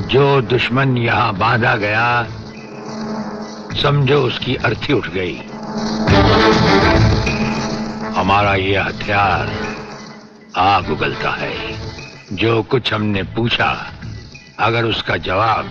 जो दुश्मन यहाँ बांधा गया, समझो उसकी अर्थी उठ गई। हमारा ये हथियार आग उगलता है। जो कुछ हमने पूछा, अगर उसका जवाब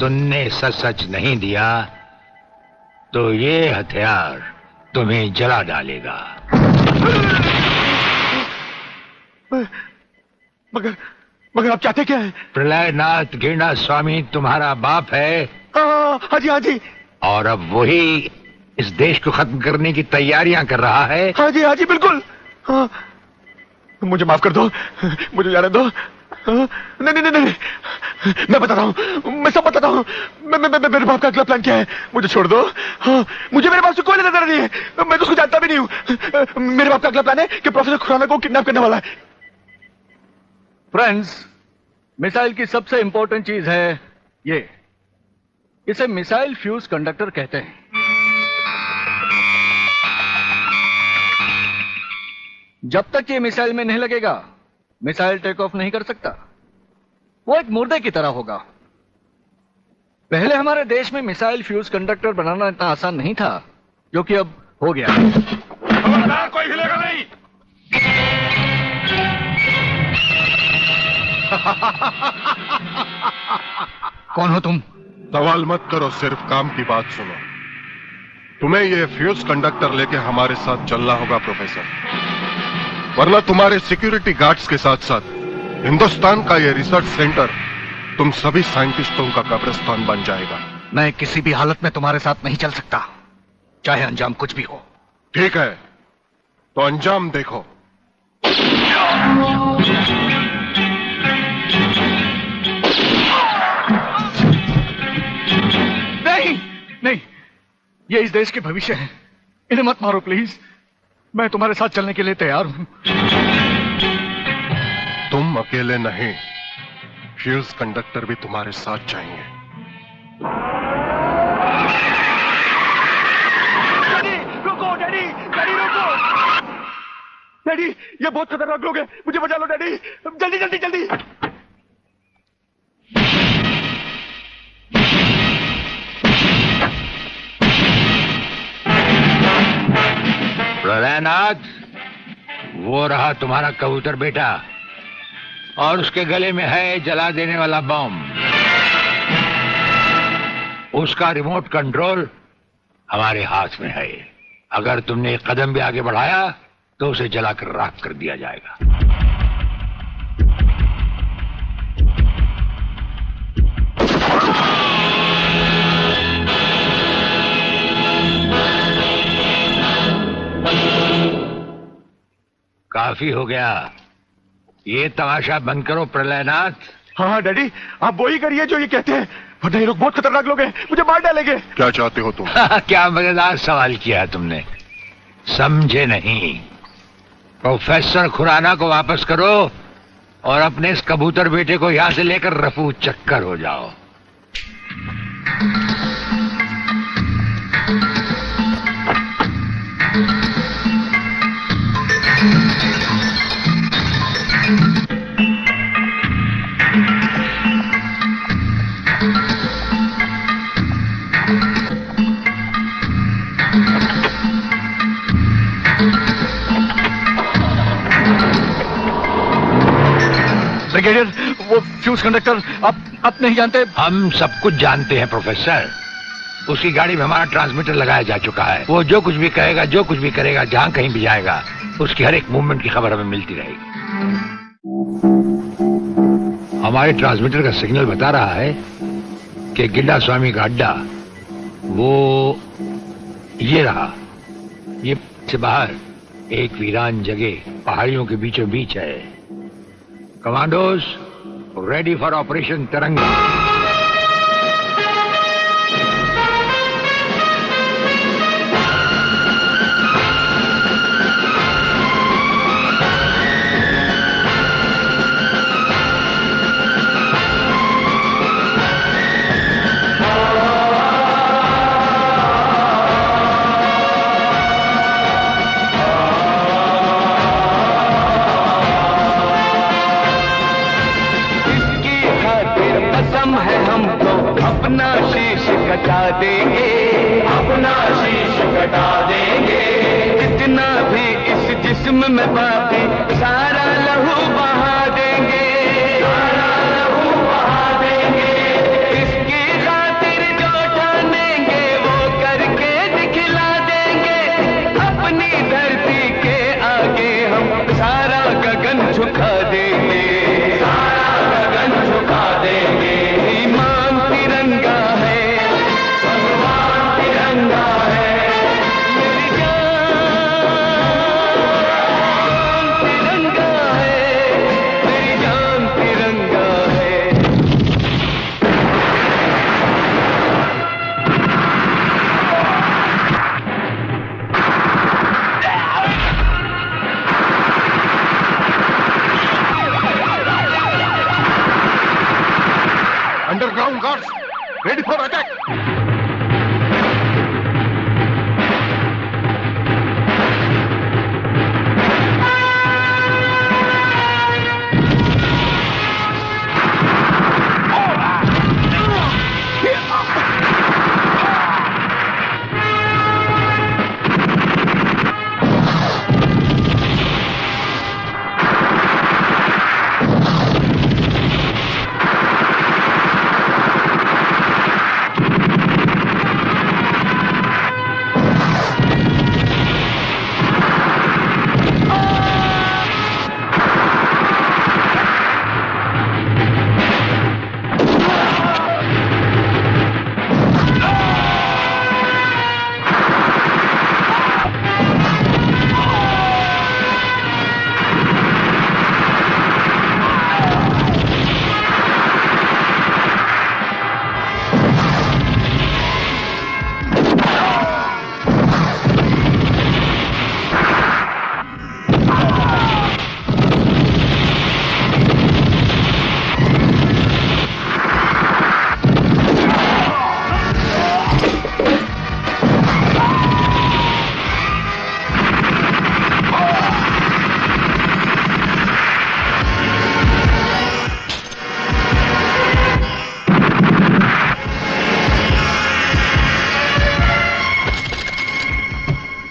तुमने सच सच नहीं दिया तो ये हथियार तुम्हें जला डालेगा। मगर आप चाहते क्या है? प्रलयनाथ गिरना स्वामी तुम्हारा बाप है। हाँ जी, हाँ जी। और अब वही इस देश को खत्म करने की तैयारियां कर रहा है। हाँ जी, बिल्कुल। हाँ, मुझे माफ कर दो, मुझे जाने दो। नहीं, मैं बताता हूँ, मैं सब बताता हूँ। मेरे बाप का अगला प्लान क्या है, मुझे छोड़ दो। हाँ, मुझे मेरे बाप से कोई लेना नहीं है, मैं तो उसको जानता भी नहीं हूँ। मेरे बाप का अगला प्लान है कि प्रोफेसर खुराना को किडनैप करने वाला है। फ्रेंड्स, मिसाइल की सबसे इंपॉर्टेंट चीज है ये, इसे मिसाइल फ्यूज कंडक्टर कहते हैं। जब तक ये मिसाइल में नहीं लगेगा, मिसाइल टेक ऑफ नहीं कर सकता। वो एक मुर्दे की तरह होगा। पहले हमारे देश में मिसाइल फ्यूज कंडक्टर बनाना इतना आसान नहीं था, जो कि अब हो गया। खबरदार, कोई हिलेगा नहीं। कौन हो तुम? सवाल मत करो, सिर्फ काम की बात सुनो। तुम्हें ये फ्यूज कंडक्टर लेके हमारे साथ चलना होगा प्रोफेसर, वरना तुम्हारे सिक्योरिटी गार्ड्स के साथ साथ हिंदुस्तान का ये रिसर्च सेंटर तुम सभी साइंटिस्टों का कब्रिस्तान बन जाएगा। मैं किसी भी हालत में तुम्हारे साथ नहीं चल सकता, चाहे अंजाम कुछ भी हो। ठीक है, तो अंजाम देखो। नहीं, ये इस देश के भविष्य है। इन्हें मत मारो प्लीज। मैं तुम्हारे साथ चलने के लिए तैयार हूं। तुम अकेले नहीं, फ्यूज कंडक्टर भी तुम्हारे साथ चाहिए। डैडी रुको, डैडी रुको। डैडी, ये बहुत खतरनाक लोग हैं, मुझे बचा लो डैडी, जल्दी। प्रलयनाथ, वो रहा तुम्हारा कबूतर बेटा, और उसके गले में है जला देने वाला बम। उसका रिमोट कंट्रोल हमारे हाथ में है। अगर तुमने एक कदम भी आगे बढ़ाया तो उसे जलाकर राख कर दिया जाएगा। काफी हो गया, ये तमाशा बंद करो प्रलयनाथ। हाँ डैडी, आप वो ही करिए जो ये कहते हैं, वरना ये लोग बहुत खतरनाक लोग हैं, मुझे मार डालेंगे। क्या चाहते हो तुम? क्या मजेदार सवाल किया है तुमने, समझे नहीं। प्रोफेसर खुराना को वापस करो और अपने इस कबूतर बेटे को यहां से लेकर रफू चक्कर हो जाओ। ब्रिगेडियर, वो फ्यूज कंडक्टर आप नहीं जानते? हम सब कुछ जानते हैं प्रोफेसर। उसकी गाड़ी में हमारा ट्रांसमीटर लगाया जा चुका है। वो जो कुछ भी कहेगा, जो कुछ भी करेगा, जहां कहीं भी जाएगा, उसकी हर एक मूवमेंट की खबर हमें मिलती रहेगी। हमारे ट्रांसमीटर का सिग्नल बता रहा है कि गिड्डा स्वामी का अड्डा वो ये रहा। ये से बाहर एक वीरान जगह पहाड़ियों के बीचों बीच है। कमांडोज रेडी फॉर ऑपरेशन तिरंगा। कसम अपना शीश कटा देंगे, अपना शीश कटा देंगे। जितना भी इस जिस्म में बाकी सारा लहू बहा देंगे, सारा लहू बहा देंगे। इसकी खातिर जो ठानेंगे वो करके दिखला देंगे। अपनी धरती के आगे हम सारा गगन झुका देंगे, सारा गगन झुका देंगे। ईमान तिरंगा है, भगवान तिरंगा है, मेरी जान तिरंगा है, मेरी जान तिरंगा है। Underground guards ready for attack.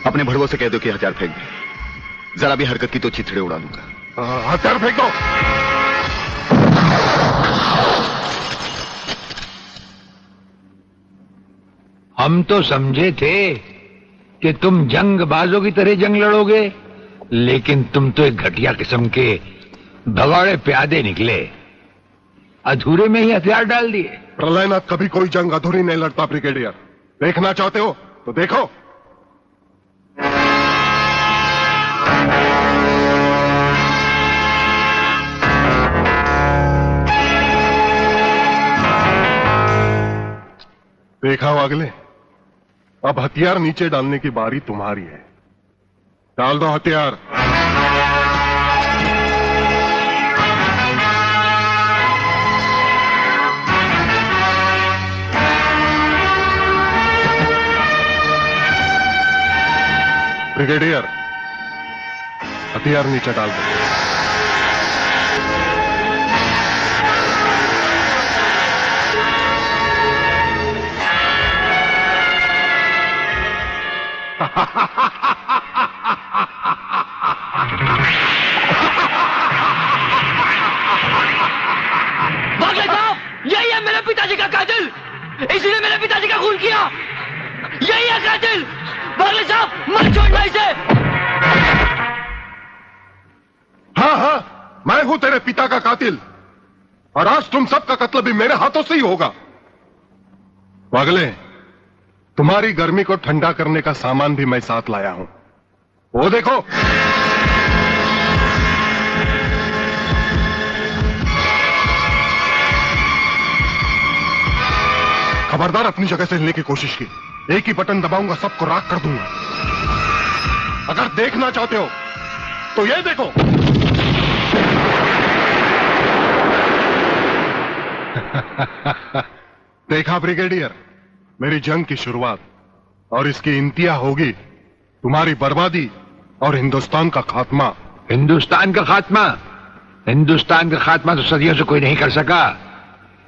अपने भड़वों से कह दो कि हथियार फेंक दे। जरा भी हरकत की तो चिथड़े उड़ा दूंगा। हथियार फेंक दो। हम तो समझे थे कि तुम जंगबाजों की तरह जंग लड़ोगे, लेकिन तुम तो एक घटिया किस्म के भगौड़े प्यादे निकले। अधूरे में ही हथियार डाल दिए। प्रलयनाथ कभी कोई जंग अधूरी नहीं लड़ता ब्रिगेडियर। देखना चाहते हो तो देखो। देखा वागले, अब हथियार नीचे डालने की बारी तुम्हारी है। डाल दो हथियार। ब्रिगेडियर, हथियार नीचे डाल दो। बागले साहब, यही है मेरे पिताजी का कातिल। इसीने मेरे पिताजी का खून किया। यही है कातिल। बागले साहब, मत छोड़ना इसे। हाँ हाँ, मैं हूं तेरे पिता का कातिल, और आज तुम सबका कत्ल भी मेरे हाथों से ही होगा। वागले, तुम्हारी गर्मी को ठंडा करने का सामान भी मैं साथ लाया हूं। वो देखो। खबरदार अपनी जगह से हिलने की कोशिश की। एक ही बटन दबाऊंगा, सबको राख कर दूंगा। अगर देखना चाहते हो तो ये देखो। देखा ब्रिगेडियर, मेरी जंग की शुरुआत, और इसकी इंतहा होगी तुम्हारी बर्बादी और हिंदुस्तान का खात्मा। हिंदुस्तान का खात्मा? हिंदुस्तान का खात्मा तो सदियों से कोई नहीं कर सका।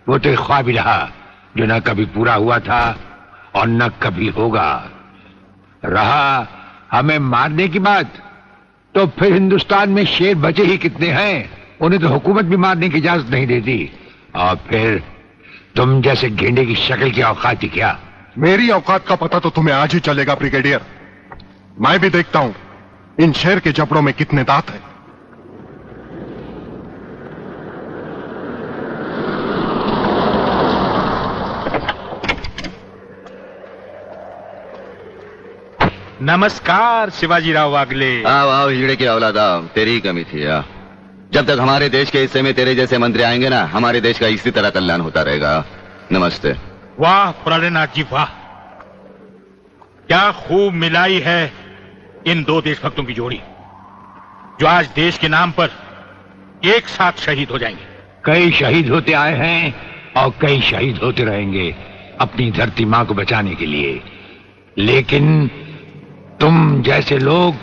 वो तो एक ख्वाब ही रहा। जो न कभी पूरा हुआ था और न कभी होगा। रहा हमें मारने की बात, तो फिर हिंदुस्तान में शेर बचे ही कितने हैं, उन्हें तो हुकूमत भी मारने की इजाजत नहीं देती। और फिर तुम जैसे गेंडे की शक्ल की औकात ही क्या? मेरी औकात का पता तो तुम्हें आज ही चलेगा ब्रिगेडियर। मैं भी देखता हूं इन शेर के जबड़ों में कितने दांत हैं। नमस्कार शिवाजीराव वागले। आओ आओ हिजड़े की औलाद आओ, तेरी ही कमी थी यार। जब तक हमारे देश के हिस्से में तेरे जैसे मंत्री आएंगे ना, हमारे देश का इसी तरह कल्याण होता रहेगा। नमस्ते। वाह प्राणनाथ जी वाह, क्या खूब मिलाई है इन दो देशभक्तों की जोड़ी, जो आज देश के नाम पर एक साथ शहीद हो जाएंगे। कई शहीद होते आए हैं और कई शहीद होते रहेंगे अपनी धरती मां को बचाने के लिए। लेकिन तुम जैसे लोग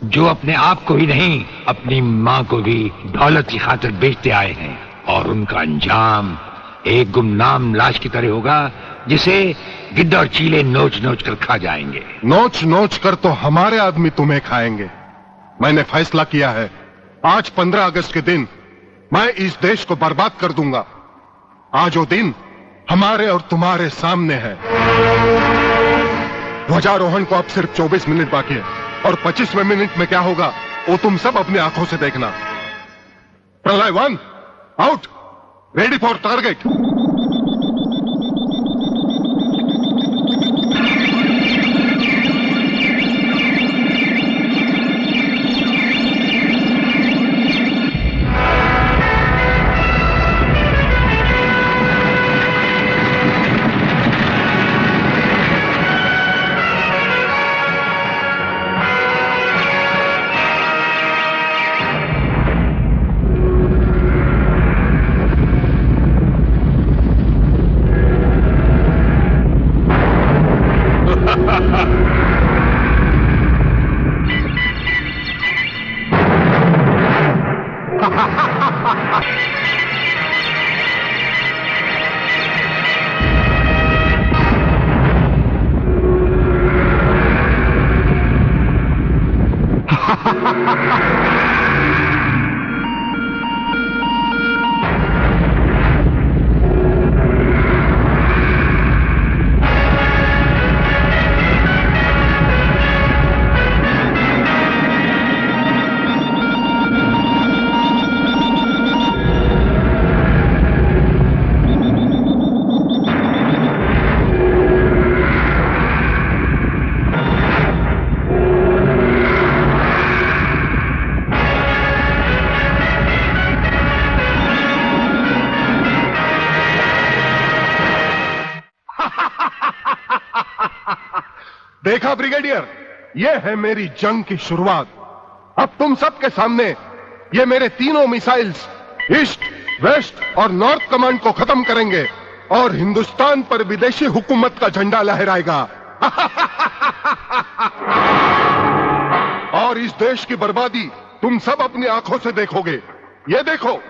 जो अपने आप को ही नहीं अपनी मां को भी दौलत की खातिर बेचते आए हैं, और उनका अंजाम एक गुमनाम लाश की तरह होगा जिसे गिद्ध और चीले नोच नोच कर खा जाएंगे। नोच नोच कर तो हमारे आदमी तुम्हें खाएंगे। मैंने फैसला किया है, आज 15 अगस्त के दिन मैं इस देश को बर्बाद कर दूंगा। आज वो दिन हमारे और तुम्हारे सामने है। ध्वजारोहण को अब सिर्फ 24 मिनट बाकी है, और 25वें मिनट में क्या होगा वो तुम सब अपनी आंखों से देखना। प्रलय 1 आउट, रेडी फॉर टारगेट। देखा ब्रिगेडियर, ये है मेरी जंग की शुरुआत। अब तुम सबके सामने ये मेरे तीनों मिसाइल्स ईस्ट, वेस्ट और नॉर्थ कमांड को खत्म करेंगे और हिंदुस्तान पर विदेशी हुकूमत का झंडा लहराएगा। और इस देश की बर्बादी तुम सब अपनी आंखों से देखोगे। ये देखो,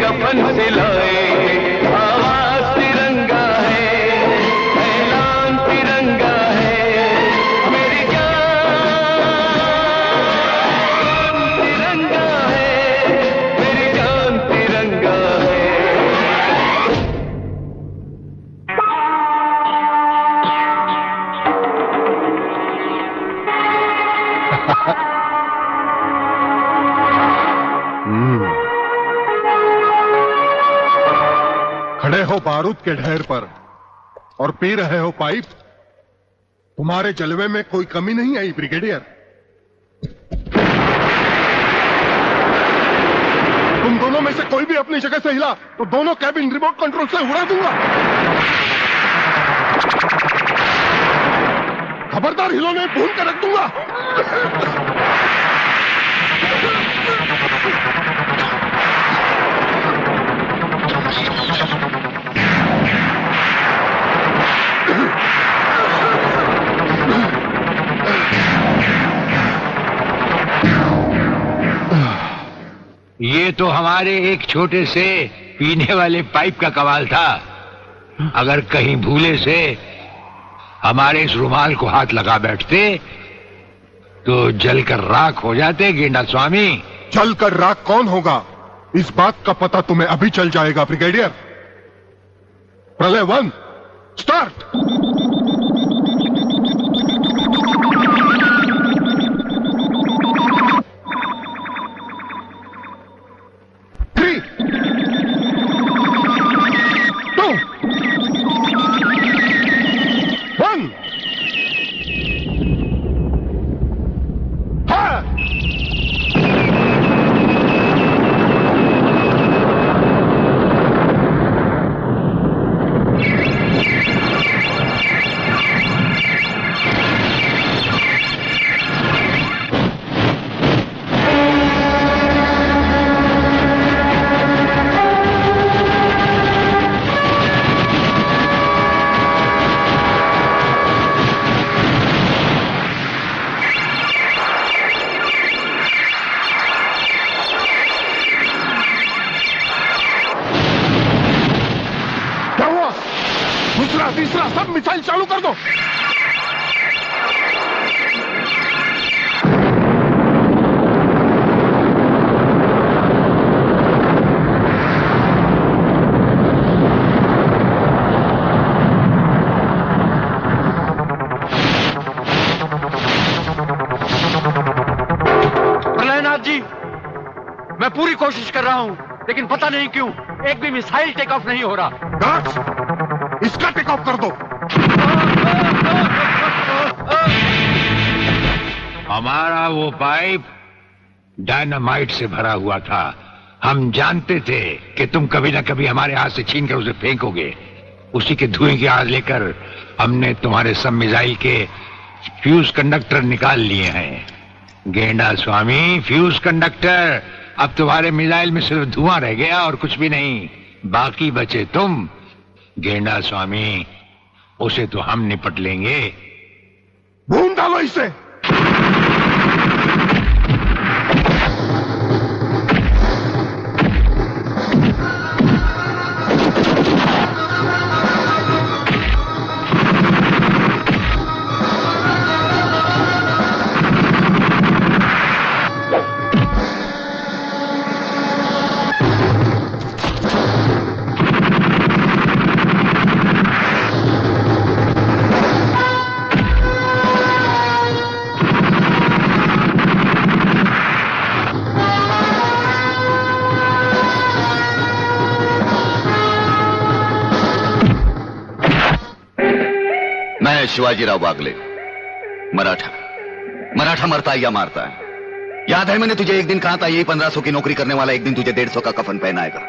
कफन से लाएंगे। आवाज तिरंगा है, ऐलान तिरंगा है, मेरी जान तिरंगा है, मेरी जान तिरंगा है। हो बारूद के ढेर पर और पी रहे हो पाइप। तुम्हारे जलवे में कोई कमी नहीं आई ब्रिगेडियर। तुम दोनों में से कोई भी अपनी जगह से हिला तो दोनों कैबिन रिमोट कंट्रोल से उड़ा दूंगा। खबरदार हिलो नहीं, भून कर रख दूंगा। ये तो हमारे एक छोटे से पीने वाले पाइप का कमाल था। अगर कहीं भूले से हमारे इस रुमाल को हाथ लगा बैठते तो जलकर राख हो जाते गेंडा स्वामी। जलकर राख कौन होगा इस बात का पता तुम्हें अभी चल जाएगा ब्रिगेडियर। प्रलय 1 स्टार्ट। तीसरा सब मिसाइल चालू कर दो। प्रलयनाथ जी, मैं पूरी कोशिश कर रहा हूं, लेकिन पता नहीं क्यों एक भी मिसाइल टेक ऑफ नहीं हो रहा। इसका टेक ऑफ कर दो। हमारा वो पाइप डायनामाइट से भरा हुआ था। हम जानते थे कि तुम कभी ना कभी हमारे हाथ से छीन कर उसे फेंकोगे। उसी के धुएं की आग लेकर हमने तुम्हारे सब मिसाइल के फ्यूज कंडक्टर निकाल लिए हैं। गेंडा स्वामी, फ्यूज कंडक्टर। अब तुम्हारे मिसाइल में सिर्फ धुआं रह गया और कुछ भी नहीं। बाकी बचे तुम। गेंडा स्वामी, उसे तो हम निपट लेंगे। भून डालो इसे। शिवाजीराव बागले, मराठा मरता है या मारता है। याद है मैंने तुझे एक दिन कहा था, यही 1500 की नौकरी करने वाला एक दिन तुझे 150 का कफन पहनाएगा।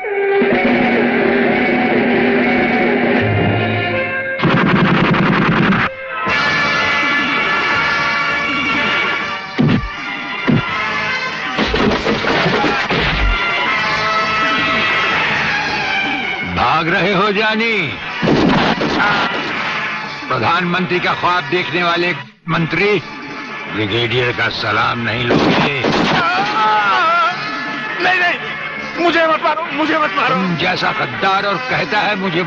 भाग रहे हो जानी? प्रधानमंत्री का ख्वाब देखने वाले मंत्री ब्रिगेडियर का सलाम नहीं लोगे? नहीं, मुझे मत मारो, मुझे मत मारो। तुम जैसा गद्दार और कहता है मुझे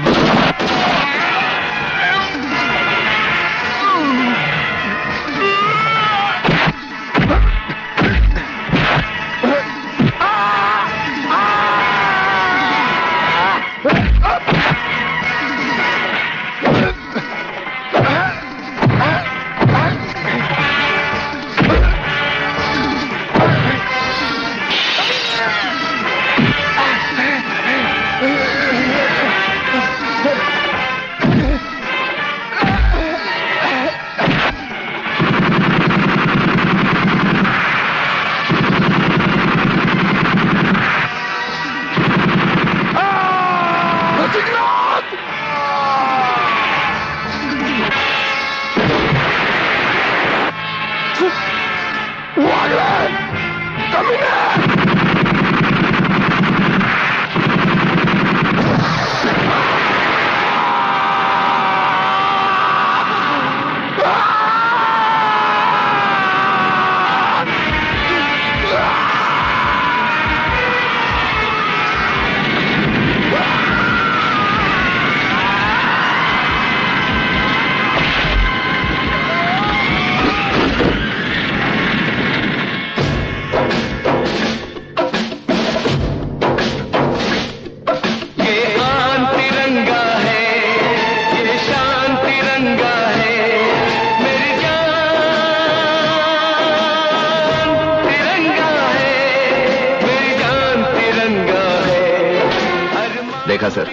देखा सर,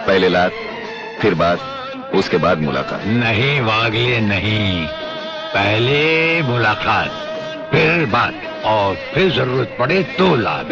पहले लात, फिर बात, उसके बाद मुलाकात। नहीं वागले नहीं, पहले मुलाकात, फिर बात, और फिर जरूरत पड़े तो लात।